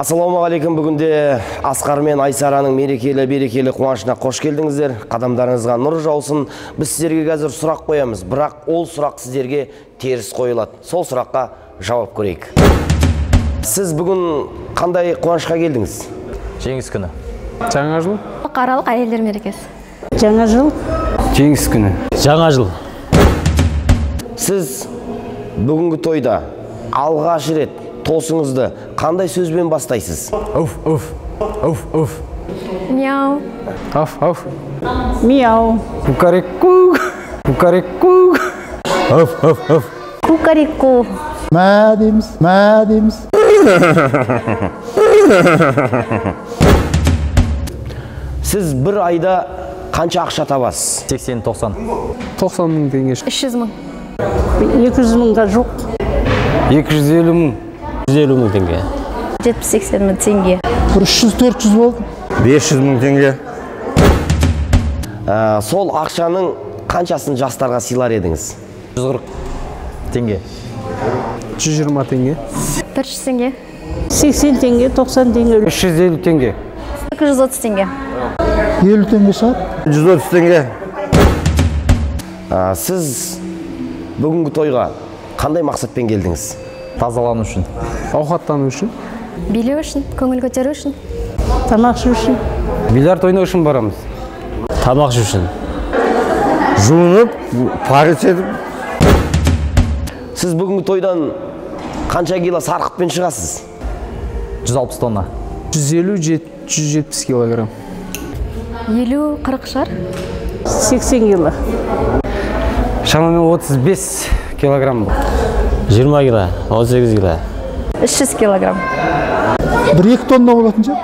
Ассалаумағалейкум, бүгінде Асқар мен Айсараның мерекелі қуанышына қош келдіңіздер. Қадамдарыңызға нұр жаусын. Біз сіздерге қазір сұрақ қоямыз, бірақ ол сұрақ сіздерге теріс қойылады. Сол сұраққа жауап көрейік. Сіз бүгін қандай қуанышқа келдіңіз? Жеңіс күні. Жаңа жыл. Халықаралық әйелдер мерекесі. Жаңа жыл. Жеңіс күні. Жаңа жыл. Сіз бүгінгі тойда алғаш рет тосыңызды қандай сөзбен бастайсыз? Уф. Мяу. Аф. Мяу. Кукареку. Аф. Кукареку. Мәдеміз. Сіз бір айда қанша ақша табасыз? 80-90. 90 мың теңге. 300 мың. 200 мыңға жоқ. 250 мың. 150 мың теңге. 70-80 мың теңге. 300-400 болды. 500 мың теңге. Сол ақшаның қаншасын жастарға сыйлар едіңіз? 140 теңге. 120 теңге. 400 теңге. 80 теңге, 90 теңге. 350 теңге. 230 теңге. 50 теңге шығар. 130 теңге. Сіз бүгінгі тойға қандай мақсатпен келдіңіз? Тазалану үшін. Ауқаттану үшін. Билеу үшін, көңіл көтеру үшін. Тамақ ішу үшін. Бильярд ойнау үшін барамыз. Тамақ ішу үшін. Жуынып, парыз етіп. Сіз бүгінгі тойдан қанша кило сарқытпен шығасыз? 160 тонна. 150-170 килограмм. 50-40 шығар. 80 кило. Шамамен 35 килограмм бұл. 20 кило, 18 кило. 300 килограмм. 1-2 тонна болатын шығар.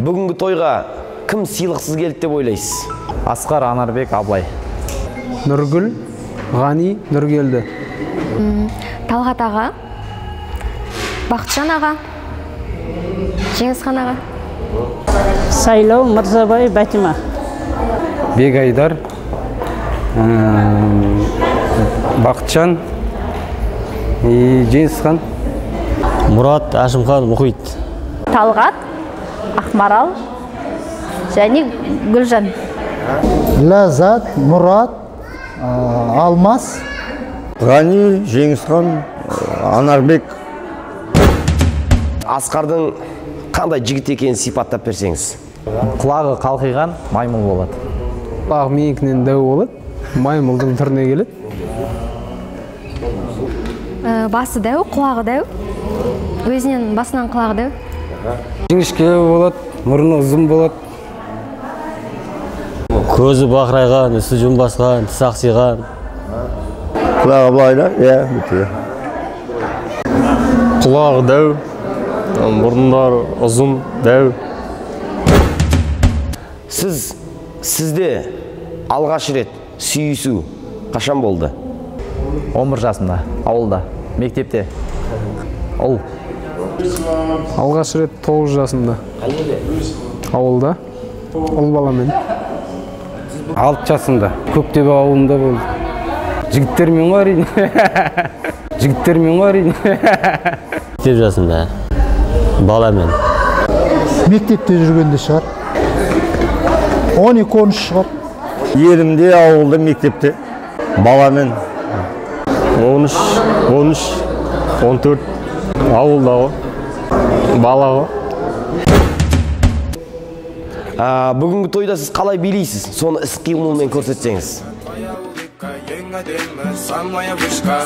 Бүгінгі тойға кім сыйлықсыз келді деп ойлайсыз? Асқар, Анарбек, Аблай. Нұргүл, Ғани, Нұргелді. Талғат аға. Бақытжан аға. Жеңісхан аға. Сайлау, Мырзабай, Бәтима. Бегайдар, Бақытжан, Жеңісхан. Мұрат, Ашымхан, Мұхит. Талғат, Ақмарал және Гүлжан. Ләззат, Мұрат, Алмас. Ғани, Жеңісхан, Анарбек. Асқардың қандай жігіт екенін сипаттап берсеңіз? Құлағы қалқиған маймыл болады. Құлағы менікінен дәу болады, маймылдың түріне келеді. Басы дәу, құлағы дәу. Өзінен басынан құлағы дәу. Жіңішке болады, мұрны ұзын болады. Көзі бақырайған, үсті жұмбасқан, тіс ақсиған. Құлағы былайда, бітті. Құлағы дәу, мұрындар ұзын, дәу. Сізде алғаш рет сүйісу қашан болды? 11 жасымда, ауылда, мектепте. Ұл. Алғаш рет 9 жасымда. Ауылда. Ұл баламен. 6 жасымда. Көктөбе ауылында болды. Жігіттермен бар еді. Мектеп жасымда, баламен. Мектепте жүргенде шығар. 12-13 шығар. Елімде, ауылда, мектепте. Баламен. 13, 14, ауылдағы, балағы. Бүгінгі тойда сіз қалай билейсіз? Соны іс-қимылмен көрсетсеңіз. Самая вышка.